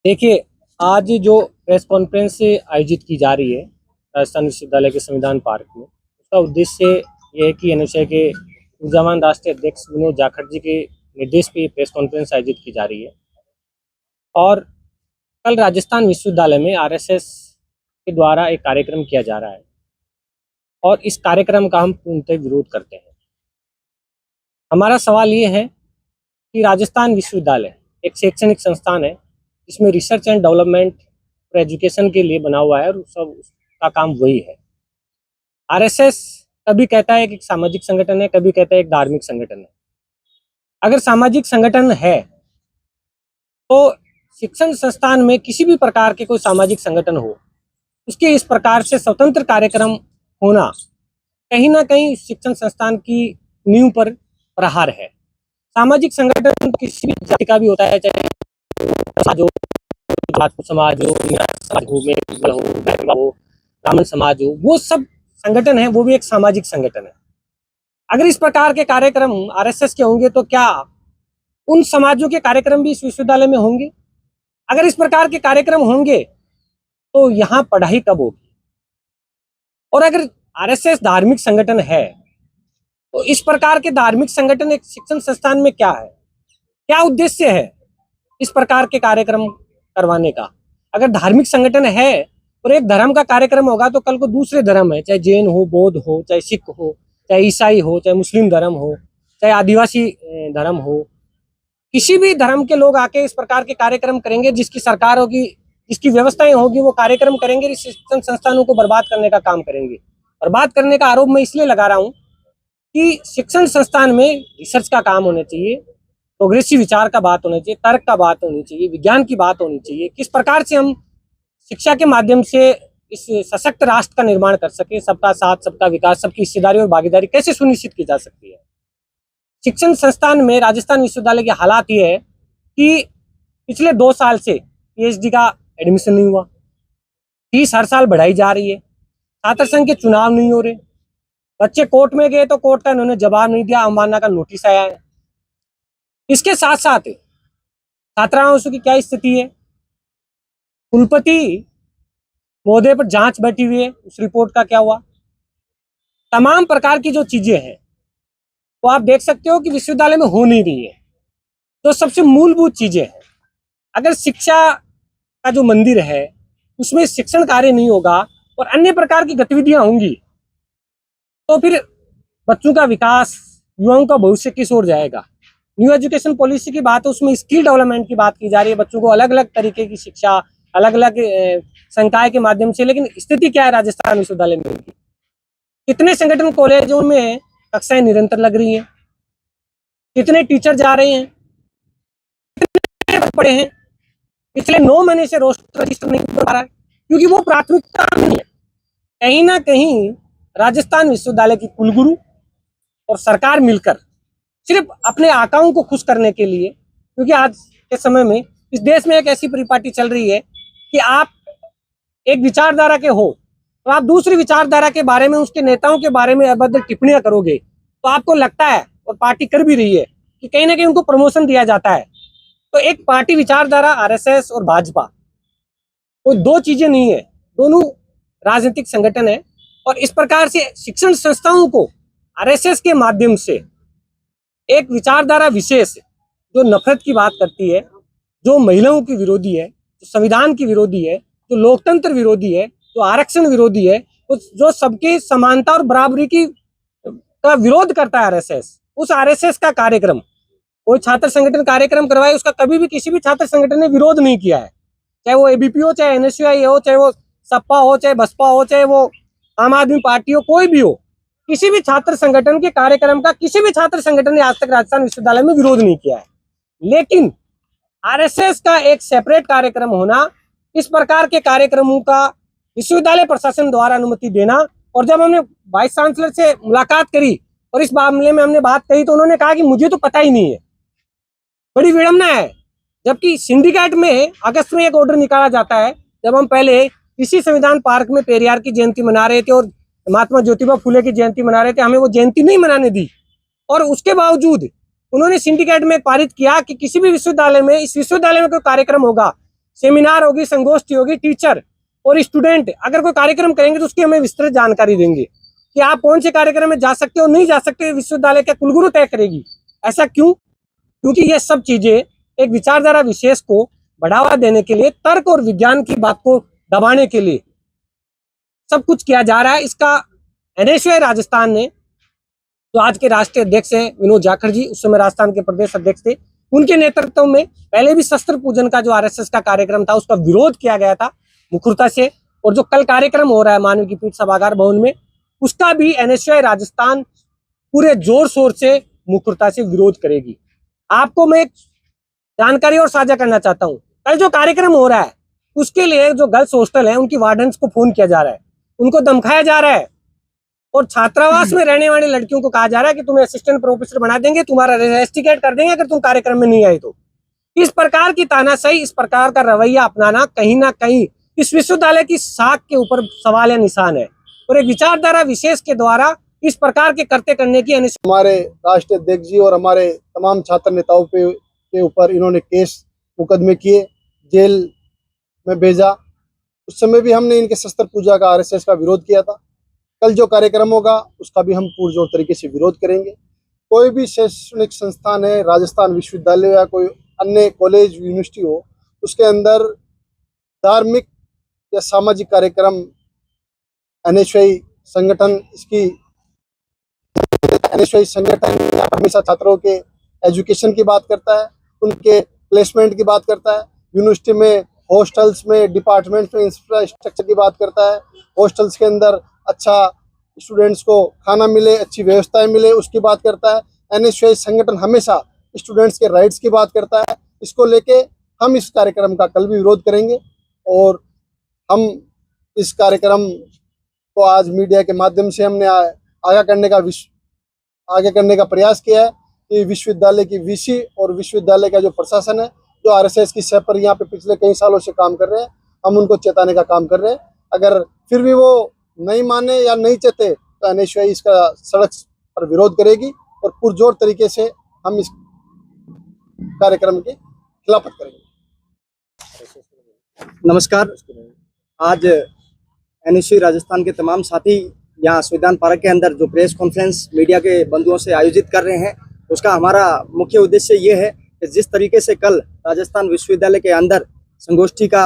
देखिए, आज जो प्रेस कॉन्फ्रेंस आयोजित की जा रही है राजस्थान विश्वविद्यालय के संविधान पार्क में, उसका उद्देश्य ये है कि एनएसयूआई के ऊर्जावान राष्ट्रीय अध्यक्ष विनोद जाखड़ जी के निर्देश पे ये प्रेस कॉन्फ्रेंस आयोजित की जा रही है। और कल राजस्थान विश्वविद्यालय में आरएसएस के द्वारा एक कार्यक्रम किया जा रहा है और इस कार्यक्रम का हम पूर्णतः विरोध करते हैं। हमारा सवाल ये है कि राजस्थान विश्वविद्यालय एक शैक्षणिक संस्थान है जिसमें रिसर्च एंड डेवलपमेंट और एजुकेशन के लिए बना हुआ है और सब उसका काम वही है। आरएसएस कभी कहता है कि एक सामाजिक संगठन है, कभी कहता है एक धार्मिक संगठन है। अगर सामाजिक संगठन है तो शिक्षण संस्थान में किसी भी प्रकार के कोई सामाजिक संगठन हो, उसके इस प्रकार से स्वतंत्र कार्यक्रम होना कहीं ना कहीं शिक्षण संस्थान की नींव पर प्रहार है। सामाजिक संगठन किसी भी जाति का भी होता है, चाहे समाज हो, राजपूत समाज हो, समाज हो, ब्राह्मण समाज हो, वो सब संगठन है, वो भी एक सामाजिक संगठन है। अगर इस प्रकार के कार्यक्रम आरएसएस के होंगे तो क्या उन समाजों के कार्यक्रम भी इस विश्वविद्यालय में होंगे? अगर इस प्रकार के कार्यक्रम होंगे तो यहाँ पढ़ाई कब होगी? और अगर आरएसएस धार्मिक संगठन है तो इस प्रकार के धार्मिक संगठन एक शिक्षण संस्थान में क्या है, क्या उद्देश्य है इस प्रकार के कार्यक्रम करवाने का? अगर धार्मिक संगठन है और एक धर्म का कार्यक्रम होगा तो कल को दूसरे धर्म है, चाहे जैन हो, बौद्ध हो, चाहे सिख हो, चाहे ईसाई हो, चाहे मुस्लिम धर्म हो, चाहे आदिवासी धर्म हो, किसी भी धर्म के लोग आके इस प्रकार के कार्यक्रम करेंगे, जिसकी सरकार होगी, जिसकी व्यवस्थाएं होगी, वो कार्यक्रम करेंगे, इस शिक्षण संस्थानों को बर्बाद करने का काम करेंगे। बर्बाद करने का आरोप मैं इसलिए लगा रहा हूँ कि शिक्षण संस्थान में रिसर्च का काम होना चाहिए, प्रोग्रेसिव विचार का बात होना चाहिए, तर्क का बात होनी चाहिए, विज्ञान की बात होनी चाहिए। किस प्रकार से हम शिक्षा के माध्यम से इस सशक्त राष्ट्र का निर्माण कर सके, सबका साथ, सबका विकास, सबकी हिस्सेदारी और भागीदारी कैसे सुनिश्चित की जा सकती है। शिक्षण संस्थान में राजस्थान विश्वविद्यालय के हालात ये है कि पिछले 2 साल से पीएचडी का एडमिशन नहीं हुआ, फीस हर साल बढ़ाई जा रही है, छात्र संघ के चुनाव नहीं हो रहे, बच्चे कोर्ट में गए तो कोर्ट का इन्होंने जवाब नहीं दिया, अवमानना का नोटिस आया है। इसके साथ साथ छात्रावासों की क्या स्थिति है, कुलपति महोदय पर जांच बैठी हुई है, उस रिपोर्ट का क्या हुआ? तमाम प्रकार की जो चीजें हैं वो आप देख सकते हो कि विश्वविद्यालय में हो नहीं रही है। तो सबसे मूलभूत चीजें हैं, अगर शिक्षा का जो मंदिर है उसमें शिक्षण कार्य नहीं होगा और अन्य प्रकार की गतिविधियां होंगी तो फिर बच्चों का विकास, युवाओं का भविष्य किस ओर जाएगा? न्यू एजुकेशन पॉलिसी की बात है, उसमें स्किल डेवलपमेंट की बात की जा रही है, बच्चों को अलग अलग तरीके की शिक्षा, अलग अलग संकाय के माध्यम से। लेकिन स्थिति क्या है राजस्थान विश्वविद्यालय में? कितने संगठन कॉलेजों में कक्षाएं निरंतर लग रही हैं, कितने टीचर जा रहे हैं, कितने पढ़े हैं, पिछले 9 महीने से रोस्टर रजिस्टर नहीं कर रहा है क्योंकि वो प्राथमिकता नहीं है। कहीं ना कहीं राजस्थान विश्वविद्यालय की कुलगुरु और सरकार मिलकर सिर्फ अपने आकाओं को खुश करने के लिए, क्योंकि आज के समय में इस देश में एक ऐसी परिपाटी चल रही है कि आप एक विचारधारा के हो तो आप दूसरी विचारधारा के बारे में, उसके नेताओं के बारे में अभद्र टिप्पणियां करोगे तो आपको लगता है, और पार्टी कर भी रही है, कि कहीं ना कहीं उनको प्रमोशन दिया जाता है। तो एक पार्टी विचारधारा आरएसएस और भाजपा, वो 2 चीजें नहीं है, दोनों राजनीतिक संगठन है। और इस प्रकार से शिक्षण संस्थाओं को आरएसएस के माध्यम से एक विचारधारा विशेष जो नफरत की बात करती है, जो महिलाओं की विरोधी है, जो संविधान की विरोधी है, जो लोकतंत्र विरोधी है, जो आरक्षण विरोधी है, जो सबकी समानता और बराबरी की का विरोध करता है आरएसएस, उस आरएसएस का कार्यक्रम कोई छात्र संगठन कार्यक्रम करवाए, उसका कभी भी किसी भी छात्र संगठन ने विरोध नहीं किया है। चाहे वो एबीपी हो, चाहे एनएसयूआई हो, चाहे वो सपा हो, चाहे बसपा हो, चाहे वो आम आदमी पार्टी हो, कोई भी हो, किसी भी छात्र संगठन के कार्यक्रम का किसी भी छात्र संगठन ने आज तक राजस्थान विश्वविद्यालय में विरोध नहीं किया है। लेकिन आरएसएस का एक सेपरेट कार्यक्रम होना, इस प्रकार के कार्यक्रमों का विश्वविद्यालय प्रशासन द्वारा अनुमति देना, और जब हमने वाइस चांसलर से मुलाकात करी और इस मामले में हमने बात कही तो उन्होंने कहा कि मुझे तो पता ही नहीं है। बड़ी विडंबना है, जबकि सिंडिकेट में अगस्त में एक ऑर्डर निकाला जाता है, जब हम पहले इसी संविधान पार्क में पेरियार की जयंती मना रहे थे और महात्मा ज्योतिबा फुले की जयंती मना रहे थे, हमें वो जयंती नहीं मनाने दी, और उसके बावजूद उन्होंने सिंडिकेट में पारित किया कि किसी भी विश्वविद्यालय में, इस विश्वविद्यालय में कोई कार्यक्रम होगा सेमिनार होगी, संगोष्ठी होगी, टीचर और स्टूडेंट अगर कोई कार्यक्रम करेंगे तो उसकी हमें विस्तृत जानकारी देंगे कि आप कौन से कार्यक्रम में जा सकते हो, नहीं जा सकते, विश्वविद्यालय का कुलगुरु तय करेगी। ऐसा क्यों? क्योंकि ये सब चीजें एक विचारधारा विशेष को बढ़ावा देने के लिए, तर्क और विज्ञान की बात को दबाने के लिए सब कुछ किया जा रहा है। इसका एनएसयूआई राजस्थान ने, जो आज के राष्ट्रीय अध्यक्ष हैं विनोद जाखड़ जी, उस समय राजस्थान के प्रदेश अध्यक्ष थे, उनके नेतृत्व में पहले भी शस्त्र पूजन का जो आरएसएस का कार्यक्रम था उसका विरोध किया गया था मुखरता से, और जो कल कार्यक्रम हो रहा है मानव की पीठ सभागार भवन में, उसका भी एनएसयूआई राजस्थान पूरे जोर शोर से मुखरता से विरोध करेगी। आपको मैं एक जानकारी और साझा करना चाहता हूँ। कल जो कार्यक्रम हो रहा है उसके लिए जो गर्ल्स हॉस्टल है उनकी वार्डन्स को फोन किया जा रहा है, उनको धमकाया जा रहा है, और छात्रावास में रहने वाली लड़कियों को कहा जा रहा है कि तुम्हें असिस्टेंट प्रोफेसर बना देंगे, तुम्हारा रेस्टिकेट कर देंगे अगर तुम कार्यक्रम में नहीं आए तो। इस प्रकार की तानाशाही, इस प्रकार का रवैया अपनाना कहीं ना कहीं इस विश्वविद्यालय की साख के ऊपर सवाल या निशान है, और एक विचारधारा विशेष के द्वारा इस प्रकार के करते करने की हमारे राष्ट्रीय अध्यक्ष जी और हमारे तमाम छात्र नेताओं के ऊपर इन्होंने केस मुकदमे किए, जेल में भेजा। उस समय भी हमने इनके शस्त्र पूजा का, आरएसएस का विरोध किया था। कल जो कार्यक्रम होगा उसका भी हम पुरजोर तरीके से विरोध करेंगे। कोई भी शैक्षणिक संस्थान है, राजस्थान विश्वविद्यालय या कोई अन्य कॉलेज यूनिवर्सिटी हो, उसके अंदर धार्मिक या सामाजिक कार्यक्रम एनएसयूआई संगठन हमेशा छात्रों के एजुकेशन की बात करता है, उनके प्लेसमेंट की बात करता है, यूनिवर्सिटी में हॉस्टल्स में, डिपार्टमेंट्स में इंफ्रास्ट्रक्चर की बात करता है, हॉस्टल्स के अंदर अच्छा स्टूडेंट्स को खाना मिले, अच्छी व्यवस्थाएं मिले, उसकी बात करता है। एनएसयूआई संगठन हमेशा स्टूडेंट्स के राइट्स की बात करता है। इसको लेके हम इस कार्यक्रम का कल भी विरोध करेंगे, और हम इस कार्यक्रम को आज मीडिया के माध्यम से हमने आगे करने का प्रयास किया है कि विश्वविद्यालय की वीसी और विश्वविद्यालय का जो प्रशासन है, जो आरएसएस की शह पर यहाँ पे पिछले कई सालों से काम कर रहे हैं, हम उनको चेताने का काम कर रहे हैं। अगर फिर भी वो नहीं माने या नहीं चाहते तो एनएसयूआई इसका सड़क पर विरोध करेगी और पुरजोर तरीके से हम इस कार्यक्रम की खिलाफत करेंगे। नमस्कार। आज एनएसयूआई राजस्थान के तमाम साथी यहाँ संविधान पार्क के अंदर जो प्रेस कॉन्फ्रेंस मीडिया के बंधुओं से आयोजित कर रहे हैं, उसका हमारा मुख्य उद्देश्य ये है कि जिस तरीके से कल राजस्थान विश्वविद्यालय के अंदर संगोष्ठी का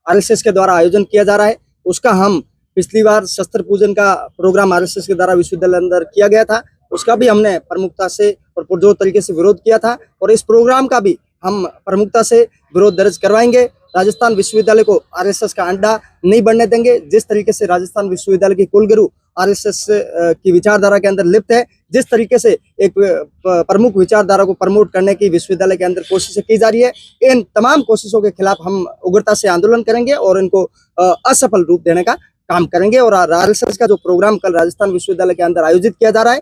आरएसएस के द्वारा आयोजन किया जा रहा है, उसका हम पिछली बार शस्त्र पूजन का प्रोग्राम आरएसएस के द्वारा विश्वविद्यालय अंदर किया गया था, उसका भी हमने प्रमुखता से और पुरजोर तरीके से विरोध किया था, और इस प्रोग्राम का भी हम प्रमुखता से विरोध दर्ज करवाएंगे। राजस्थान विश्वविद्यालय को आरएसएस का अड्डा नहीं बनने देंगे। जिस तरीके से राजस्थान विश्वविद्यालय के कुलगुरु आरएसएस की विचारधारा के अंदर लिप्त है, जिस तरीके से एक प्रमुख विचारधारा को प्रमोट करने की विश्वविद्यालय के अंदर कोशिशें की जा रही है, इन तमाम कोशिशों के खिलाफ हम उग्रता से आंदोलन करेंगे और इनको असफल रूप देने का काम करेंगे। और आरएसएस का जो प्रोग्राम कल राजस्थान विश्वविद्यालय के अंदर आयोजित किया जा रहा है,